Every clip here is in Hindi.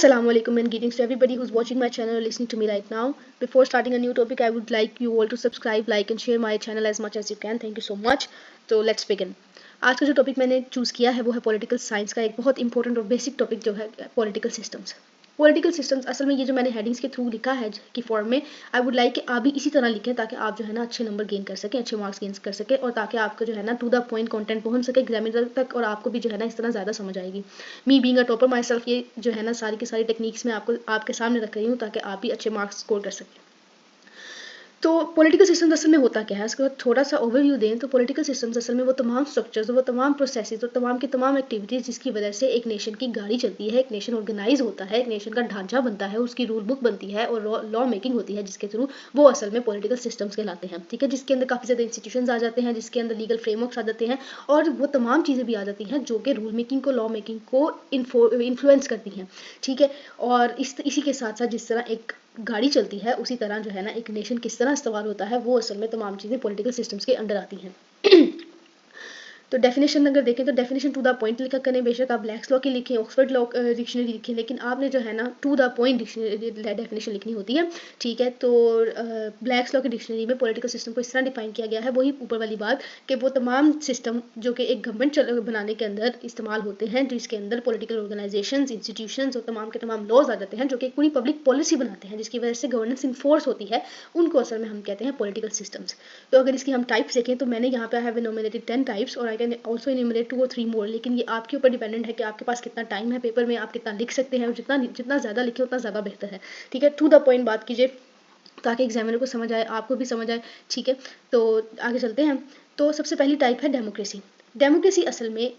Assalamu alaikum and greetings to everybody who's watching my channel or listening to me right now. Before starting a new topic, I would like you all to subscribe, like and share my channel as much as you can. Thank you so much. तो let's begin. आज का जो टॉपिक मैंने चूज़ किया है वो है पॉलिटिकल साइंस का एक बहुत इंपॉर्टेंट और बेसिक टॉपिक जो है पॉलिटिकल सिस्टम्स। पॉलिटिकल सिस्टम्स असल में ये जो मैंने हेडिंग्स के थ्रू लिखा है की फॉर्म में, आई वुड लाइक कि आप भी इसी तरह लिखें ताकि आप जो है ना अच्छे नंबर गेन कर सकें, अच्छे मार्क्स गेन कर सकें और ताकि आपको जो है ना टू द पॉइंट कंटेंट पहुंच सके एग्जामिनर तक और आपको भी जो है ना इस तरह ज़्यादा समझ आएगी। Me being a topper my self, ये जो है ना सारी की सारी टेक्निक्स मैं आपको आपके सामने रख रही हूँ ताकि आप भी अच्छे मार्क्स स्कोर कर सकें। तो पॉलिटिकल सिस्टम असल में होता क्या है, इसका थोड़ा सा ओवरव्यू दें तो पॉलिटिकल सिस्टम्स असल में वो तमाम स्ट्रक्चर्स, वो तमाम प्रोसेसेस और तमाम की तमाम एक्टिविटीज़ जिसकी वजह से एक नेशन की गाड़ी चलती है, एक नेशन ऑर्गेनाइज होता है, एक नेशन का ढांचा बनता है, उसकी रूल बुक बनती है और लॉ मेकिंग होती है जिसके थ्रू वो असल में पॉलिटिकल सिस्टम्स कहलाते हैं। ठीक है, जिसके अंदर काफ़ी ज़्यादा इंस्टीट्यूशंस आ जाते हैं, जिसके अंदर लीगल फ्रेमवर्क्स आ जाते हैं और वो तमाम चीज़ें भी आ जाती हैं जो कि रूल मेकिंग को, लॉ मेकिंग को इन्फ्लुएंस करती हैं। ठीक है, और इसी के साथ साथ जिस तरह एक गाड़ी चलती है उसी तरह जो है ना एक नेशन किस तरह इस्तेमाल होता है वो असल में तमाम चीज़ें पॉलिटिकल सिस्टम्स के अंडर आती हैं। तो डेफिनेशन अगर देखें तो डेफिनेशन टू द पॉइंट लिखा करें, बेशक आप ब्लैक्स लॉ की लिखें, ऑक्सफर्ड लॉ डिक्शनरी लिखें, लेकिन आपने जो है ना टू द पॉइंट डेफिनेशन लिखनी होती है। ठीक है, तो ब्लैक्स लॉ की डिक्शनरी में पॉलिटिकल सिस्टम को इस तरह डिफाइन किया गया है, वही ऊपर वाली बात कि वो तमाम सिस्टम जो कि एक गवर्नमेंट बनाने के अंदर इस्तेमाल होते हैं, जिसके अंदर पॉलिटिकल ऑर्गेनाइजेशंस, इंस्टीट्यूशंस और तमाम के तमाम लॉज आ जाते हैं जो कि पूरी पब्लिक पॉलिसी बनाते हैं जिसकी वजह से गवर्नेंस इन्फोर्स होती है, उनको असल में हम कहते हैं पॉलिटिकल सिस्टम्स। तो अगर इसकी हम टाइप्स देखें तो मैंने यहाँ पे हैव एनुमरेटेड 10 टाइप्स और आई कैन ऑल्सो एनुमरेट 2 और 3 मोर, लेकिन ये आपके ऊपर डिपेंडेंट है कि आपके पास कितना टाइम है पेपर में, आप कितना लिख सकते हैं और जितना ज़्यादा लिखे उतना ज़्यादा बेहतर है। ठीक है, टू द पॉइंट बात कीजिए ताकि एग्जामिनर को समझ आए, आपको भी समझ आए। ठीक है, तो आगे चलते हैं। तो सबसे पहली टाइप है डेमोक्रेसी। डेमोक्रेसी असल में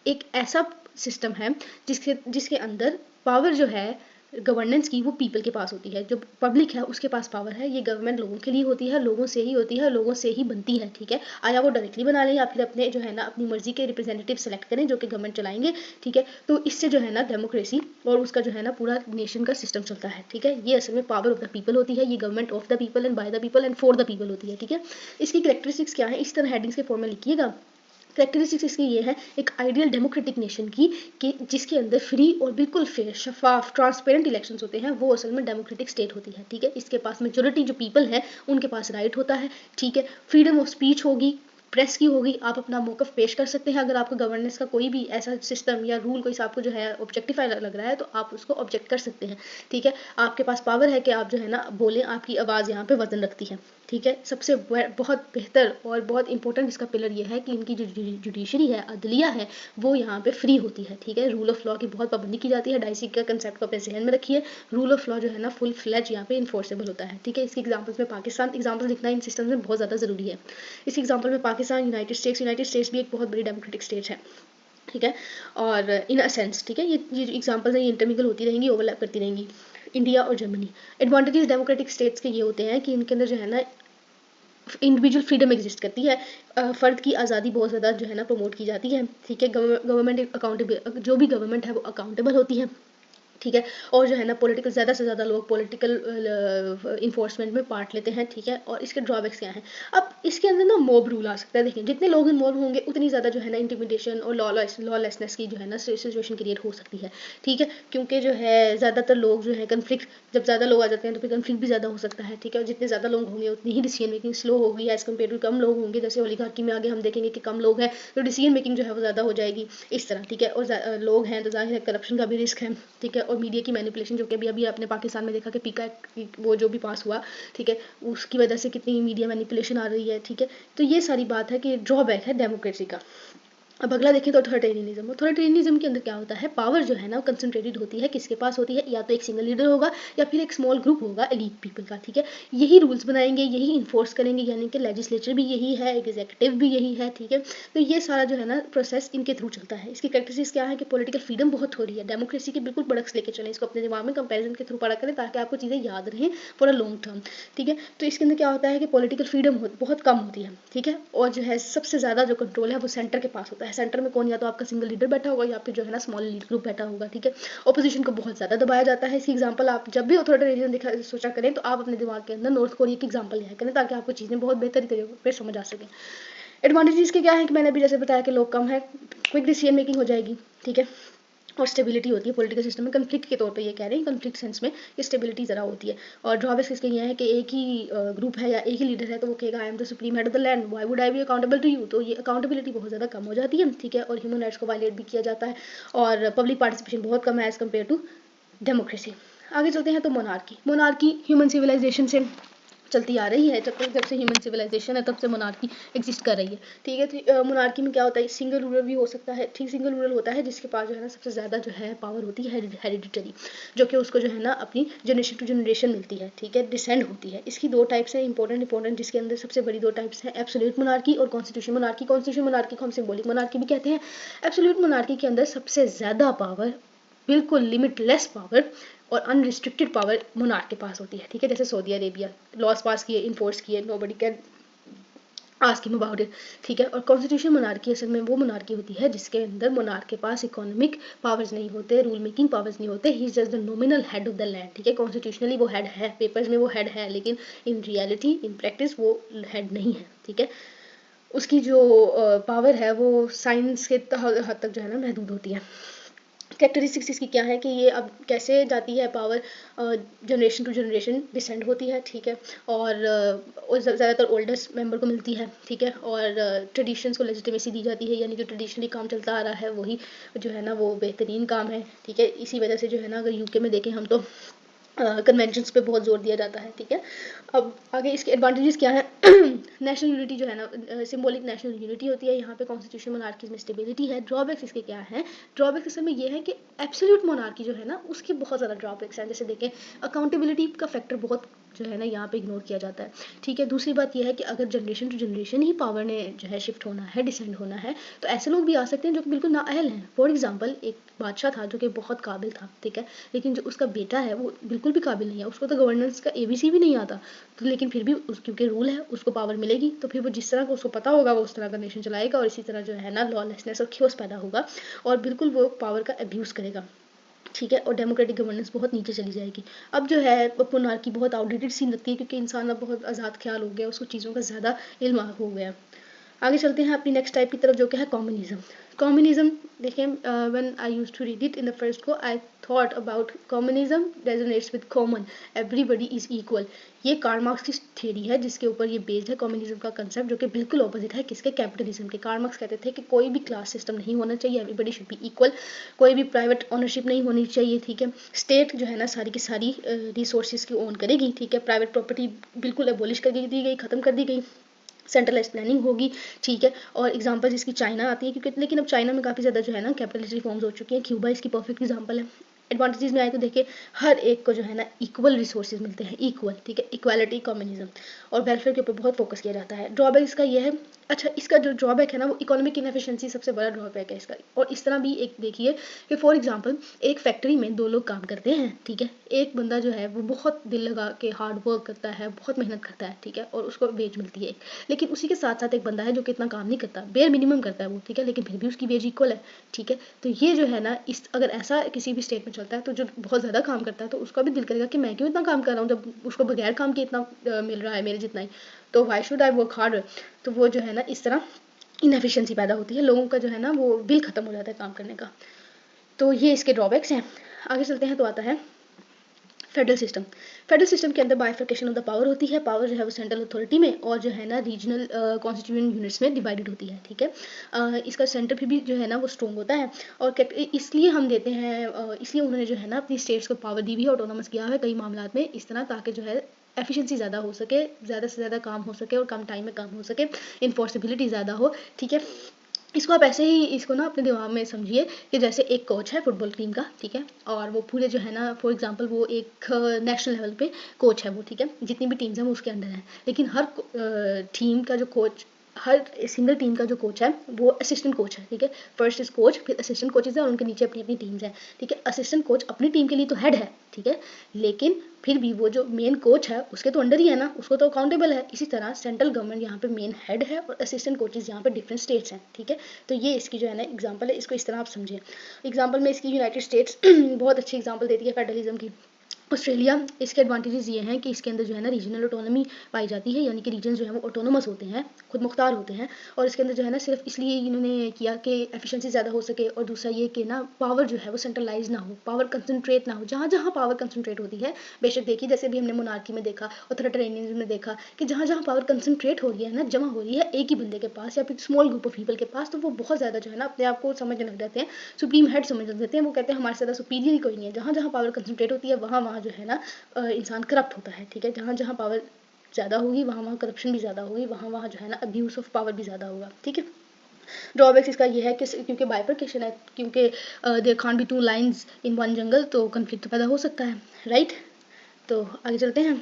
एक ऐसा सिस्टम है जिसके अंदर पावर जो है गवर्नेंस की वो पीपल के पास होती है, जो पब्लिक है उसके पास पावर है। ये गवर्नमेंट लोगों के लिए होती है, लोगों से ही होती है, लोगों से ही बनती है। ठीक है, आया वो डायरेक्टली बना लें या फिर अपने जो है ना अपनी मर्जी के रिप्रेजेंटेटिव सेलेक्ट करें जो कि गवर्नमेंट चलाएंगे। ठीक है, तो इससे जो है ना डेमोक्रेसी और उसका जो है ना पूरा नेशन का सिस्टम चलता है। ठीक है, ये असल में पावर ऑफ द पीपल होती है, ये government of the people and by the people and for the people होती है। ठीक है, इसकी कैरेक्टरिस्टिक्स क्या है, इस तरह हेडिंग्स के फॉर्म में लिखिएगा। कैरेक्टरिस्टिक्स इसकी ये है एक आइडियल डेमोक्रेटिक नेशन की कि जिसके अंदर फ्री और बिल्कुल फेयर, शफाफ, ट्रांसपेरेंट इलेक्शंस होते हैं, वो असल में डेमोक्रेटिक स्टेट होती है। ठीक है, इसके पास मेजोरिटी जो पीपल है उनके पास राइट होता है। ठीक है, फ्रीडम ऑफ स्पीच होगी, प्रेस की होगी, आप अपना मौकफ पेश कर सकते हैं। अगर आपको गवर्नेंस का कोई भी ऐसा सिस्टम या रूल कोई आपको जो है ऑब्जेक्टिफाई लग रहा है तो आप उसको ऑब्जेक्ट कर सकते हैं। ठीक है, आपके पास पावर है कि आप जो है ना बोलें, आपकी आवाज़ यहाँ पे वजन रखती है। ठीक है, सबसे बहुत बेहतर और बहुत इंपॉर्टेंट इसका पिलर ये है कि इनकी जो जुडिशरी है, अदलिया है, वो यहाँ पे फ्री होती है। ठीक है, रूल ऑफ लॉ की बहुत पाबंदी की जाती है। डाइसी का कंसेप्ट को अपने जहन में रखिए, रूल ऑफ लॉ जो है ना फुल फ्लैज यहाँ पे इन्फोर्सेबल होता है। ठीक है, इसकी एग्जाम्पल्स में पाकिस्तान एग्जाम्पल लिखना इन सिस्टम में बहुत ज़्यादा ज़रूरी है। इस एग्जाम्पल में पाकिस्तान, यूनाइटेड स्टेट्स भी एक बहुत बड़ी डेमोक्रेटिक स्टेट है। ठीक है, और इन अ सेंस, ठीक है, ये एग्जाम्पल्स हैं, ये इंटरमिंगल होती रहेंगी, ओवरलैप करती रहेंगी। इंडिया और जर्मनी, एडवांटेजेस डेमोक्रेटिक स्टेट्स के ये होते हैं कि इनके अंदर जो है ना इंडिविजुअल फ्रीडम एग्जिस्ट करती है, फ़र्द की आज़ादी बहुत ज़्यादा जो है ना प्रमोट की जाती है। ठीक है, गवर्नमेंट अकाउंटेबल, जो भी गवर्नमेंट है वो अकाउंटेबल होती है। ठीक है, और जो है ना पॉलिटिकल ज़्यादा से ज़्यादा लोग पॉलिटिकल इन्फोर्समेंट में पार्ट लेते हैं। ठीक है, और इसके ड्रॉबैक्स क्या हैं, अब इसके अंदर ना मॉब रूल आ सकता है। देखिए, जितने लोग इन्वॉल्व होंगे उतनी ज़्यादा जो है ना इंटिमिडेशन और लॉलेसनेस की जो है ना सिचुएशन क्रिएट हो सकती है। ठीक है, क्योंकि जो है ज़्यादातर लोग जो है कन्फ्लिक्ट, जब ज़्यादा लोग आ जाते हैं तो फिर कन्फ्लिक्ट भी ज़्यादा हो सकता है। ठीक है, और जितने ज़्यादा लोग होंगे उतनी ही डिसीजन मेकिंग स्लो होगी एज़ कम्पेयर टू कम लोग होंगे। जैसे ओलिगार्की में आगे हम देखेंगे कि कम लोग हैं तो डिसीजन मेकिंग जो है वो ज़्यादा हो जाएगी इस तरह। ठीक है, और लोग हैं तो जाहिर है करप्शन का भी रिस्क है। ठीक है, और मीडिया की मैनिपुलेशन जो कि अभी आपने पाकिस्तान में देखा कि पीका वो जो भी पास हुआ, ठीक है, उसकी वजह से कितनी मीडिया मैनिपुलेशन आ रही है। ठीक है, तो ये सारी बात है कि ड्रॉबैक है डेमोक्रेसी का। अब अगला देखें तो अथॉरिटेरियनिज्म के अंदर क्या होता है, पावर जो है ना कंसंट्रेटेड होती है, किसके पास होती है, या तो एक सिंगल लीडर होगा या फिर एक स्मॉल ग्रुप होगा एलीट पीपल का। ठीक है, यही रूल्स बनाएंगे, यही इन्फोर्स करेंगे, यानी कि लेजिस्लेचर भी यही है, एग्जीक्यूटिव भी यही है। ठीक है, तो ये सारा जो है ना प्रोसेस इनके थ्रू चलता है। इसकी कैरेक्टरिस्टिक्स क्या है कि पॉलिटिकल फ्रीडम बहुत हो रही है, डेमोक्रेसी के बिल्कुल बड़क्स लेके चलें, इसको अपने दिमाग में कंपेरिजन के थ्रू पढ़ा करें ताकि आपको चीज़ें याद रहें फॉर अ लॉन्ग टर्म। ठीक है, तो इसके अंदर क्या होता है कि पॉलिटिकल फ्रीडम बहुत कम होती है। ठीक है, और जो है सबसे ज़्यादा जो कंट्रोल है वो सेंटर के पास होता है। सेंटर में कौन, या तो आपका सिंगल लीडर बैठा होगा या फिर जो है ना स्मॉल लीड ग्रुप बैठा होगा। ठीक है, ऑपोजिशन को बहुत ज़्यादा दबाया जाता है। इसकी एग्जांपल आप जब भी अथॉरिटेरियन सोचा करें तो आप अपने दिमाग के अंदर नॉर्थ कोरिया की एग्जांपल लिया करें ताकि आपको चीज़ें बहुत बेहतर तरीके पर समझ आ सकें। एडवांटेजेस के क्या है कि मैंने अभी जैसे बताया कि लोग कम है, क्विक डिसीजन मेकिंग हो जाएगी। ठीक है, और स्टेबिलिटी होती है पॉलिटिकल सिस्टम में। कन्फ्लिक्ट के तौर पे ये कह रहे हैं, कन्फ्लिक्ट सेंस में ये स्टेबिलिटी ज़रा होती है। और ड्रॉबैक्स इसके ये है कि एक ही ग्रुप है या एक ही लीडर है तो वो कहेगा I am the supreme head of the land, why would I be accountable to you, तो ये अकाउंटेबिलिटी बहुत ज़्यादा कम हो जाती है, ठीक है। और ह्यूमन राइट्स को वायलेट भी किया जाता है और पब्लिक पार्टिसिपेशन बहुत कम है एज़ कम्पेयर टू डेमोक्रेसी। आगे चलते हैं तो मोनार्की। मोनार्की ह्यूमन सिविलाइजेशन से चलती आ रही है, जब से ह्यूमन सिविलाइजेशन है तब से मोनार्की एग्जिस्ट कर रही है, ठीक है। तो मोनार्की में क्या होता है, सिंगल रूलर भी हो सकता है, ठीक, सिंगल रूलर होता है जिसके पास जो है ना सबसे ज़्यादा जो है पावर होती है हेरिडिटरी, जो कि उसको जो है ना अपनी जनरेशन टू जनरेशन मिलती है, ठीक है, डिसेंड होती है। इसकी दो टाइप्स हैं इंपॉर्टेंट, जिसके अंदर सबसे बड़ी दो टाइप्स हैं, एब्सोल्यूट मोनार्की और कॉन्स्टिट्यूशन मोनार्की। कॉन्स्टिट्यूशन मोनार्की को हम सिंबॉलिक मोनार्की भी कहते हैं। एब्सोल्यूट मोनार्की के अंदर सबसे ज़्यादा पावर, बिल्कुल लिमिटलेस पावर और अनरिस्ट्रिक्टेड पावर मोनार्क के पास होती है, ठीक है। जैसे सऊदी अरेबिया, लॉज पास किए, इन्फोर्स किए, nobody can ask him about it, ठीक है। और कॉन्स्टिट्यूशन मोनार्की असल में वो मोनार्की होती है जिसके अंदर मोनार्क के पास इकोनॉमिक पावर्स नहीं होते, रूल मेकिंग पावर्स नहीं होते, he is just the nominal head of the land, ठीक है। कॉन्स्टिट्यूशनली वो हेड है, पेपर्स में वो हेड है, लेकिन इन रियलिटी इन प्रैक्टिस वो हेड नहीं है, ठीक है। उसकी जो पावर है वो साइंस के हद तक जो है ना महदूद होती है। कैरेक्टरिस्टिक्स इसकी क्या है कि ये अब कैसे जाती है power, generation to generation descend होती है, ठीक है। और ज़्यादातर ओल्डेस्ट मेंबर को मिलती है, ठीक है। और ट्रेडिशंस को लेजिटिमेसी दी जाती है, यानी जो ट्रेडिशनली काम चलता आ रहा है वही जो है ना वो बेहतरीन काम है, ठीक है। इसी वजह से जो है ना अगर यूके में देखें हम तो कन्वेंशंस पे बहुत जोर दिया जाता है, ठीक है। अब आगे इसके एडवांटेजेस क्या है नेशनल यूनिटी जो है ना सिंबॉलिक नेशनल यूनिटी होती है यहाँ पे। कॉन्स्टिट्यूशन मोनार्की में स्टेबिलिटी है। ड्रॉबैक्स इसके क्या है, ड्रॉबैक्स असल में ये है कि एब्सोल्यूट मोनार्की जो है ना उसके बहुत ज़्यादा ड्रॉबैक्स हैं। जैसे देखें अकाउंटेबिलिटी का फैक्टर बहुत जो है ना यहाँ पे इग्नोर किया जाता है, ठीक है। दूसरी बात यह है कि अगर जनरेशन टू जनरेशन ही पावर ने जो है शिफ्ट होना है, डिसेंड होना है, तो ऐसे लोग भी आ सकते हैं जो कि बिल्कुल नाअहल हैं। फॉर एग्जांपल एक बादशाह था जो कि बहुत काबिल था, ठीक है, लेकिन जो उसका बेटा है वो बिल्कुल भी काबिल नहीं है, उसको तो गवर्नेंस का ABC भी नहीं आता, तो लेकिन फिर भी क्योंकि रूल है उसको पावर मिलेगी, तो फिर वो जिस तरह का उसको पता होगा वो उस तरह का नेशन चलाएगा और इसी तरह जो है ना लॉलेसनेस और ख्योस पैदा होगा और बिल्कुल वो पावर का अब्यूज़ करेगा, ठीक है। और डेमोक्रेटिक गवर्नेंस बहुत नीचे चली जाएगी। अब जो है मोनार्की बहुत आउटडेटेड सी लगती है क्योंकि इंसान अब बहुत आज़ाद ख्याल हो गया, उसको चीज़ों का ज़्यादा इल्म हो गया। आगे चलते हैं अपनी नेक्स्ट टाइप की तरफ जो कि है कम्युनिज्म। कम्युनिज्म देखें, when I used to read it in the first go I thought about communism resonates with common, everybody is equal. ये कार्ल मार्क्स की थ्योरी है जिसके ऊपर ये बेस्ड है कम्युनिज्म का कंसेप्ट, जो कि बिल्कुल ऑपोजिट है किसके, कैपिटलिज्म के। कार्ल मार्क्स कहते थे कि कोई भी क्लास सिस्टम नहीं होना चाहिए, एवरीबडी शुड बी इक्वल, कोई भी प्राइवेट ओनरशिप नहीं होनी चाहिए, ठीक है। स्टेट जो है ना सारी की सारी रिसोर्सेज की ओन करेगी, ठीक है। प्राइवेट प्रॉपर्टी बिल्कुल एबोलिश कर दी गई, खत्म कर दी गई, सेंट्रलाइज प्लानिंग होगी, ठीक है। और एग्जांपल जिसकी चाइना आती है क्योंकि लेकिन अब चाइना में काफ़ी ज़्यादा जो है ना कैपिटलिस्ट रिफॉर्म्स हो चुकी हैं। क्यूबा इसकी परफेक्ट एग्जांपल है। एडवांटेजेस में आए तो देखिए हर एक को जो है ना इक्वल रिसोर्सेज मिलते हैं, इक्वल, ठीक है, इक्वालिटी कम्युनिज्म, और वेलफेयर के ऊपर बहुत फोकस किया जाता है। ड्रॉबैक इसका ये है, अच्छा इसका जो ड्रॉबैक है ना वो इकोनॉमिक इनएफिशिएंसी सबसे बड़ा ड्रॉबैक है इसका। और इस तरह भी एक देखिए कि फॉर एग्जांपल एक फैक्ट्री में दो लोग काम करते हैं, ठीक है। एक बंदा जो है वो बहुत दिल लगा के हार्ड वर्क करता है, बहुत मेहनत करता है, ठीक है, और उसको वेज मिलती है। लेकिन उसी के साथ साथ एक बंदा है जो कि इतना काम नहीं करता, बेयर मिनिमम करता है वो, ठीक है, लेकिन फिर भी उसकी वेज इक्वल है, ठीक है। तो ये जो है ना इस अगर ऐसा किसी भी स्टेट में चलता है तो जो बहुत ज़्यादा काम करता है तो उसका भी दिल करेगा कि मैं क्यों इतना काम कर रहा हूँ जब उसको बगैर काम के इतना मिल रहा है मेरे जितना ही, तो why should I work hard. तो वो जो है ना इस तरह इनएफिशिएंसी पैदा होती है, लोगों का जो है ना वो बिल खत्म हो जाता है काम करने का। तो ये इसके ड्रॉबैक्स हैं। आगे चलते हैं तो आता है फेडरल सिस्टम। फेडरल सिस्टम के अंदर बाइफर्केशन ऑफ द पावर होती है। पावर जो है वो सेंट्रल अथॉरिटी में और जो है ना रीजनल कॉन्स्टिट्यूएंट यूनिट्स में डिवाइडेड होती है, ठीक है। इसका सेंटर भी जो है ना वो स्ट्रॉन्ग होता है और इसलिए हम देते हैं इसलिए उन्होंने जो है ना अपनी स्टेट्स को पावर दी भी है, ऑटोनोमस किया है कई मामलों में इस तरह, ताकि जो है एफिशिएंसी ज़्यादा हो सके, ज़्यादा से ज़्यादा काम हो सके और कम टाइम में काम हो सके, इन्फोर्सिबिलिटी ज़्यादा हो, ठीक है। इसको आप ऐसे ही इसको ना अपने दिमाग में समझिए कि जैसे एक कोच है फुटबॉल टीम का, ठीक है, और वो पूरे जो है ना फॉर एग्जांपल वो एक नेशनल लेवल पे कोच है वो, ठीक है, जितनी भी टीम्स हैं वो उसके अंडर है, लेकिन हर टीम का जो कोच, हर सिंगल टीम का जो कोच है वो असिस्टेंट कोच है, ठीक है। फर्स्ट इज कोच, फिर असिस्टेंट कोचेज हैं और उनके नीचे अपनी अपनी टीम्स हैं, ठीक है। असिस्टेंट कोच अपनी टीम के लिए तो हेड है, ठीक है, लेकिन फिर भी वो जो मेन कोच है उसके तो अंडर ही है ना, उसको तो अकाउंटेबल है। इसी तरह सेंट्रल गवर्नमेंट यहाँ पे मेन हेड है और असिस्टेंट कोचेज यहाँ पे डिफरेंट स्टेट्स हैं, ठीक है। तो ये इसकी जो है ना एग्जांपल है, इसको इस तरह आप समझिए। एग्जांपल में इसकी यूनाइटेड स्टेट्स बहुत अच्छी एग्जांपल देती है फेडरलिज्म की। ऑस्ट्रेलिया, इसके एडवांटेजेस ये हैं कि इसके अंदर जो है ना रीजनल ऑटोनॉमी पाई जाती है, यानी कि रीजन जो है वो ऑटोनोमस होते हैं, खुद मुख्तार होते हैं। और इसके अंदर जो है ना सिर्फ इसलिए इन्होंने किया कि एफिशिएंसी ज़्यादा हो सके, और दूसरा ये कि ना पावर जो है वो सेंट्रलाइज ना हो, पावर कंसनट्रेट ना हो। जहाँ जहाँ पावर कंसनट्रेट होती है, बेशक देखिए जैसे भी हमने मोनार्की में देखा, ऑथोरिटेरियनिज्म में देखा कि जहाँ जहाँ पावर कंसनट्रेट हो रही है ना, जमा हो रही है एक ही बंदे के पास या फिर स्मॉल ग्रुप ऑफ पीपल के पास, तो वो बहुत ज़्यादा जो है ना अपने आप को समझने लग जाते हैं, सुप्रीम हेड समझ लग जाते हैं। वो कहते हैं हमारे से ज़्यादा सुपीरियर ही कोई नहीं है। जहाँ जहाँ पावर कंसनट्रेट होती है वहाँ वहाँ जो है ना इंसान करप्ट होता है, ठीक है। जहाँ जहाँ पावर ज़्यादा होगी वहाँ वहाँ करप्शन भी ज़्यादा होगी, वहाँ वहाँ जो है ना अब्यूज़ ऑफ पावर भी ज़्यादा होगा, ठीक है। ड्रॉबैक्स इसका ये है कि क्योंकि बाइफर्केशन है, क्योंकि there can't be two lions in one jungle, तो कन्फ्लिक्ट पैदा हो सकता है, राइट। तो आगे चलते हैं।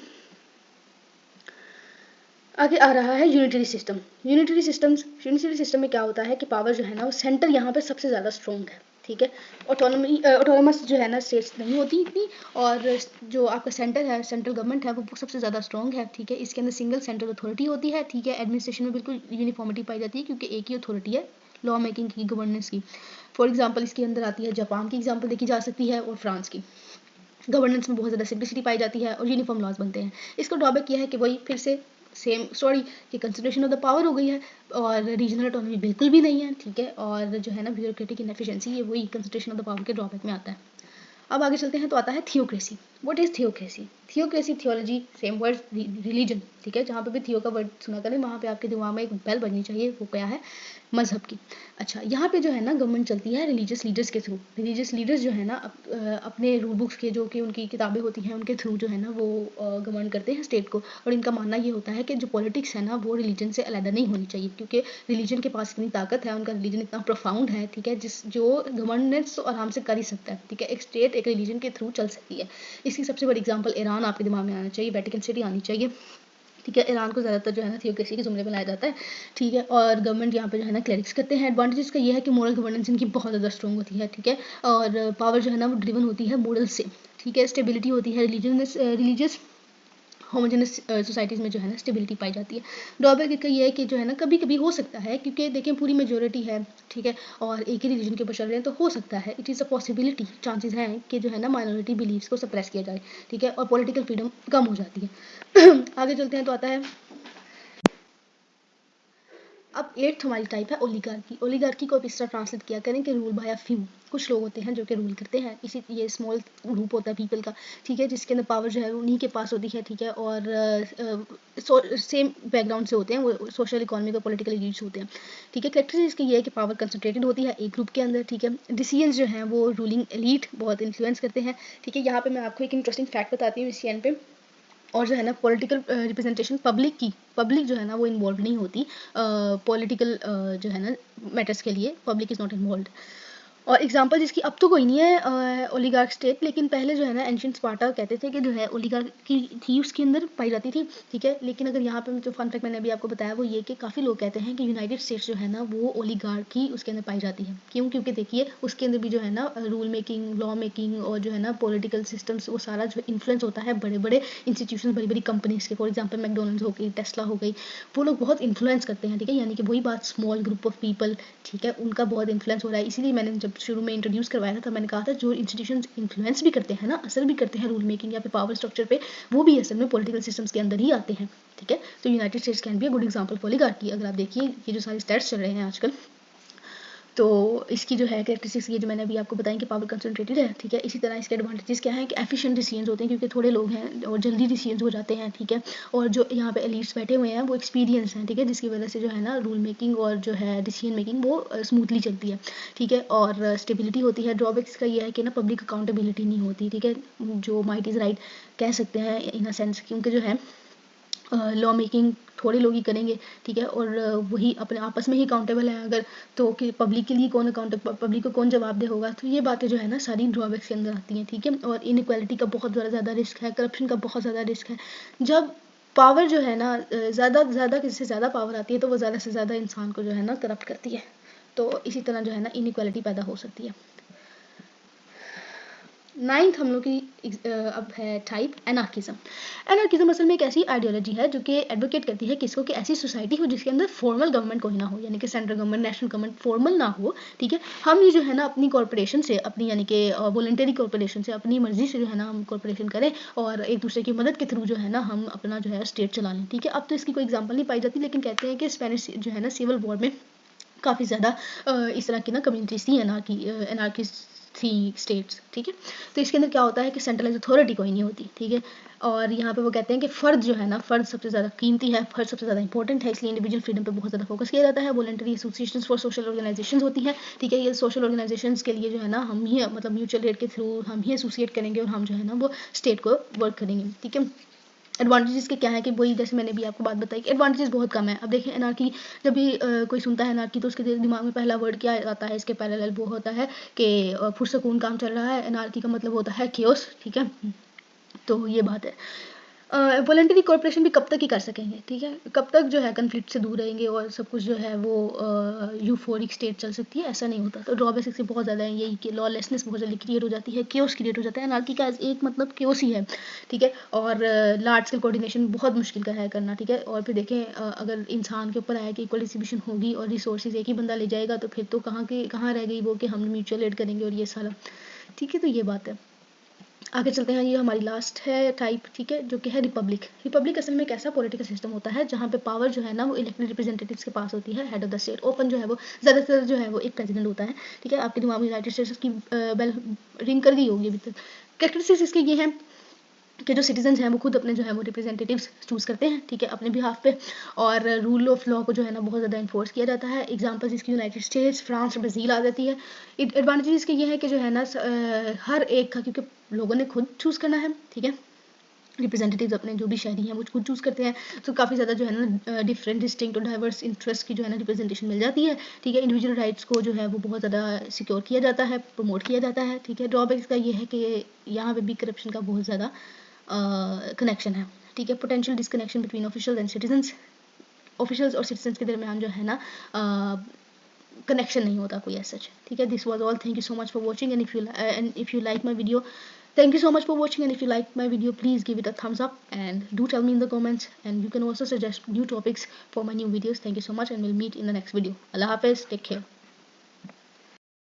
आगे आ रहा है यूनिटरी सिस्टम। यूनिटरी सिस्टम में क्या होता है कि पावर जो है ना वो सेंटर यहाँ पे सबसे ज़्यादा स्ट्रॉन्ग है, ठीक है। ऑटोनोमस जो है ना स्टेट्स नहीं होती इतनी, और जो आपका सेंटर है, सेंट्रल गवर्नमेंट है, वो सबसे ज़्यादा स्ट्रॉन्ग है, ठीक है। इसके अंदर सिंगल सेंट्रल अथॉरिटी होती है, ठीक है। एडमिनिस्ट्रेशन में बिल्कुल यूनिफॉर्मिटी पाई जाती है क्योंकि एक ही अथॉरिटी है लॉ मेकिंग की, गवर्नेंस की। फॉर एग्जाम्पल इसके अंदर आती है जापान की एग्जाम्पल देखी जा सकती है, और फ्रांस की। गवर्नेंस में बहुत ज़्यादा सिंप्लिसिटी पाई जाती है और यूनिफॉर्म लॉज बनते हैं। इसका ड्रॉबैक यह है कि वही फिर से सेम स्टोरी कि कंसंट्रेशन ऑफ द पावर हो गई है, और रीजनल ऑटोनॉमी बिल्कुल भी नहीं है, ठीक है। और जो है ना ब्यूरोक्रेटिक इनएफिशिएंसी, ये वही कंसंट्रेशन ऑफ द पावर के ड्रॉबैक में आता है। अब आगे चलते हैं तो आता है theocracy. What is theocracy? Theocracy, theology, same word, religion, ठीक है। जहाँ पे भी थियो का वर्ड सुना करें वहाँ पे आपके दिमाग में एक बेल बजनी चाहिए, वो क्या है? मजहब की। अच्छा, यहाँ पे जो है ना गवर्नमेंट चलती है रिलीजियस लीडर्स के थ्रू। रिलीजियस लीडर्स जो है ना अपने रूल बुक्स के, जो कि उनकी किताबें होती हैं, उनके थ्रू जो है ना वो गवर्न करते हैं स्टेट को। और इनका मानना ये होता है कि जो पॉलिटिक्स है ना वो रिलीजन से अलग नहीं होनी चाहिए, क्योंकि रिलीजन के पास इतनी ताकत है, उनका रिलीजन इतना प्रोफाउंड है, ठीक है, जो गवर्नेंस तो आराम से कर ही सकता है, ठीक है। एक स्टेट एक रिलीजन के थ्रू चल सकती है। इसकी सबसे बड़ी एग्जाम्पल ईरान आपके दिमाग में आना चाहिए, वेटिकन सिटी आनी चाहिए, ठीक है। ईरान को ज़्यादातर जो है ना थियोक्रेसी के जुमले में लाया जाता है, ठीक है। और गवर्नमेंट यहाँ पे जो है ना क्लेरिक्स करते हैं। एडवांटेज इसका ये है कि मोरल गवर्नेंस इनकी बहुत ज़्यादा स्ट्रॉन्ग होती है, ठीक है। और पावर जो है ना वो ड्रिवन होती है मोरल से, ठीक है। स्टेबिलिटी होती है रिलीजियस होमोजेनस सोसाइटीज़ में जो है ना स्टेबिलिटी पाई जाती है। ड्रॉबैक इसका ये है कि जो है ना कभी कभी हो सकता है, क्योंकि देखें पूरी मेजोरिटी है, ठीक है, और एक ही रिलीजन के ऊपर चल रहे हैं, तो हो सकता है, it is a possibility, chances हैं कि जो है ना माइनॉरिटी बिलीव्स को सप्रेस किया जाए, ठीक है, और पॉलिटिकल फ्रीडम कम हो जाती है। आगे चलते हैं तो आता है अब एट्थ हमारी टाइप है ओलिगार्की। ओलिगार्की को आप इस तरह ट्रांसलेट किया करें कि रूल बाय अ फ्यू। कुछ लोग होते हैं जो कि रूल करते हैं, इसी ये स्मॉल ग्रुप होता है पीपल का, ठीक है, जिसके अंदर पावर जो है उन्हीं के पास होती है, ठीक है। और सेम बैकग्राउंड से होते हैं, वो सोशल इकोनॉमिक और पॉलिटिकल लीड्स होते हैं, ठीक है। कैरेक्टरिस्टिक इसकी ये है कि पावर कंसंट्रेटेड होती है एक ग्रुप के अंदर, ठीक है। डिसीजंस जो हैं वो रूलिंग एलीट बहुत इन्फ्लुएंस करते हैं, ठीक है। यहाँ पे मैं आपको एक इंटरेस्टिंग फैक्ट बताती हूँ इसी एंड पे। और जो है ना पॉलिटिकल रिप्रेजेंटेशन पब्लिक जो है ना वो इन्वॉल्व नहीं होती पॉलिटिकल जो है ना मैटर्स के लिए, पब्लिक इज़ नॉट इन्वॉल्व। और एग्जांपल जिसकी अब तो कोई नहीं है ओलिगार्क स्टेट, लेकिन पहले जो है ना एंशिएंट स्पार्टा कहते थे कि जो है ओलिगार्क की थी उसके अंदर पाई जाती थी, ठीक है। लेकिन अगर यहाँ पे जो फन फैक्ट मैंने अभी आपको बताया वो ये कि काफ़ी लोग कहते हैं कि यूनाइटेड स्टेट्स जो है ना वो ओलिगार्क की उसके अंदर पाई जाती है। क्यों? क्योंकि देखिए उसके अंदर भी जो है ना रूल मेकिंग, लॉ मेकिंग और जो है ना पॉलिटिकल सिस्टम्स, वो सारा जो इन्फ्लुएंस होता है बड़े बड़े इंस्टीट्यूशन, बड़ी बड़ी कंपनीज के। फॉर एग्जाम्पल मैकडोनल्ड्स हो गई, टेस्ला हो गई, वो लोग बहुत इन्फ्लुएंस करते हैं, ठीक है। यानी कि वही बात, स्मॉल ग्रुप ऑफ पीपल, ठीक है, उनका बहुत इन्फ्लुएंस हो रहा है। इसीलिए मैंने जब शुरू में इंट्रोड्यूस करवाया था तो मैंने कहा था जो इंस्टीट्यूशन इन्फ्लुएंस भी करते हैं ना, असर भी करते हैं रूल मेकिंग या फिर पावर स्ट्रक्चर पे, वो भी असल में पॉलिटिकल सिस्टम्स के अंदर ही आते हैं, ठीक है। तो United states can be a good example for oligarchy. अगर आप देखिए ये जो सारे स्टैट्स चल रहे हैं आजकल, तो इसकी जो है कैरेक्टरिस्टिक्स ये जो मैंने अभी आपको बताया कि पावर कंसंट्रेटेड है, ठीक है। इसी तरह इसके एडवांटेजेस क्या है कि एफिशिएंट डिसीजंस होते हैं क्योंकि थोड़े लोग हैं और जल्दी डिसीजंस हो जाते हैं, ठीक है। और जो यहाँ पे एलीट्स बैठे हुए हैं वो एक्सपीरियंस हैं, ठीक है, जिसकी वजह से जो है ना रूल मेकिंग और जो है डिसीजन मेकिंग वो स्मूथली चलती है, ठीक है। और स्टेबिलिटी होती है। ड्रॉबैक्स का ये है कि ना पब्लिक अकाउंटेबिलिटी नहीं होती, ठीक है, जो माइट इज़ राइट कह सकते हैं इन अ सेंस, क्योंकि जो है लॉ मेकिंग थोड़े लोग ही करेंगे, ठीक है। और वही अपने आपस में ही अकाउंटेबल है अगर, तो कि पब्लिक के लिए कौन अकाउंटेबल, पब्लिक को कौन जवाबदेह होगा। तो ये बातें जो है ना सारी ड्रॉबैक्स के अंदर आती हैं, ठीक है। और इनइक्वालिटी का बहुत ज़्यादा रिस्क है, करप्शन का बहुत ज़्यादा रिस्क है। जब पावर जो है ना ज़्यादा किसी से ज़्यादा पावर आती है तो वो ज़्यादा से ज़्यादा इंसान को जो है ना करप्ट करती है। तो इसी तरह जो है ना इनइक्वालिटी पैदा हो सकती है। नाइन्थ हम लोग की अब है टाइप एनार्किज्म। एनार्किज्म असल में एक ऐसी आइडियोलॉजी है जो कि एडवोकेट करती है किसको कि ऐसी सोसाइटी हो जिसके अंदर फॉर्मल गवर्नमेंट कोई ना हो, यानी कि central government national government formal ना हो, ठीक है। हम ये जो है ना अपनी कॉर्पोरेशन से, अपनी यानी कि वॉलंटरी कॉर्पोरेशन से, अपनी मर्जी से जो है ना हम कॉर्पोरेशन करें और एक दूसरे की मदद के थ्रू जो है ना हम अपना जो है स्टेट चला लें, ठीक है। अब तो इसकी कोई एग्जाम्पल नहीं पाई जाती, लेकिन कहते हैं कि स्पेनिश जो है ना सिविल वॉर में काफ़ी ज़्यादा इस तरह की ना कम्युनिटीज थी, एनार्किस्ट थी स्टेट्स, ठीक है। तो इसके अंदर क्या होता है कि सेंट्रलाइज अथॉरिटी कोई नहीं होती, ठीक है। और यहाँ पे वो कहते हैं कि फ़र्द जो है ना, फ़र्द सबसे ज़्यादा कीमती है, फ़र्द सबसे ज़्यादा इंपॉर्टेंट है, इसलिए इंडिविजुअल फ्रीडम पे बहुत ज़्यादा फोकस किया जाता है। Voluntary associations for social organisations होती हैं, ठीक है। ये सोशल ऑर्गेनाइजेशंस के लिए जो है ना हम ही मतलब म्यूचुअल एड के थ्रू हम ही एसोसिएट करेंगे और हम जो है ना वो स्टेट को वर्क करेंगे, ठीक है। एडवांटेजेस के क्या है कि वही जैसे मैंने भी आपको बात बताई कि एडवांटेजेस बहुत कम है। अब देखिए एनार्की, जब भी कोई सुनता है एनार्की तो उसके दिमाग में पहला वर्ड क्या आता है, इसके पैरेलल वो होता है कि पुरसकून काम चल रहा है। एनार्की का मतलब होता है केओस, ठीक है। तो ये बात है। वॉलंटरी कॉर्पोरेशन भी कब तक ही कर सकेंगे, ठीक है। कब तक जो है कन्फ्लिक्ट से दूर रहेंगे और सब कुछ जो है वो यूफोरिक स्टेट चल सकती है, ऐसा नहीं होता। तो ड्रॉबैक्स इससे बहुत ज़्यादा है, यही कि लॉलेसनेस बहुत जल्दी क्रिएट हो जाती है, केओस क्रिएट हो जाता है। एनार्की का एक मतलब केओस ही है, ठीक है। और लार्ज स्केल कोऑर्डिनेशन बहुत मुश्किल का है करना, ठीक है। और फिर देखें अगर इंसान के ऊपर आया कि इक्वल डिस्ट्रीब्यूशन होगी और रिसोर्सेज एक ही बंदा ले जाएगा तो फिर तो कहाँ रह गई वो कि हम म्यूचुअल एड करेंगे और ये सारा, ठीक है। तो ये बात है। आगे चलते हैं, ये हमारी लास्ट है टाइप, ठीक है, जो कि है रिपब्लिक। रिपब्लिक असल में एक ऐसा पॉलिटिकल सिस्टम होता है जहाँ पे पावर जो है ना वो इलेक्टेड रिप्रेजेंटेटिव्स के पास होती है, head of the state. Open जो है वो ज़्यादातर जो है वो एक प्रेसिडेंट होता है, ठीक है। आपके दिमाग में यूनाइटेड स्टेट्स की बेल रिंग कर गई होगी अभी तक। कैरेक्टरिस्टिक्स इसके ये हैं कि जो सिटीजन हैं वो खुद अपने जो है वो रिप्रेजेंटेटिव्स चूज़ करते हैं, ठीक है, अपने बिहाफ पे। और रूल ऑफ लॉ को जो है ना बहुत ज़्यादा इन्फोर्स किया जाता है। एग्जांपल्स इसकी यूनाइटेड स्टेट्स, फ्रांस, ब्राज़ील आ जाती है। एडवांटेजेस इसके ये है कि जो है ना हर एक का, क्योंकि लोगों ने खुद चूज़ करना है, ठीक है। रिप्रेजेंटेटिव्स अपने जो भी शहरी हैं वो खुद चूज़ करते हैं, तो काफ़ी ज़्यादा जो है ना डिफरेंट डिस्टिंक्ट और डाइवर्स इंटरेस्ट की जो है ना रिप्रेजेंटेशन मिल जाती है, ठीक है। इंडिविजुअल राइट्स को जो है वो बहुत ज़्यादा सिक्योर किया जाता है, प्रमोट किया जाता है, ठीक है। ड्रॉबैक्स का ये है कि यहाँ पे भी करप्शन का बहुत ज़्यादा कनेक्शन है, ठीक है। Potential disconnection between officials and citizens, officials और सिटीजन्स के दरमियान जो है ना कनेक्शन नहीं होता कोई ऐसा, ठीक है। This was all, thank you so much for watching and if you like my video, thank you so much for watching, and if you like my video please give it a thumbs up and do tell me in the comments, and you can also suggest new topics for my new videos. Thank you so much and we'll meet in the next video. Allah Hafiz, take care.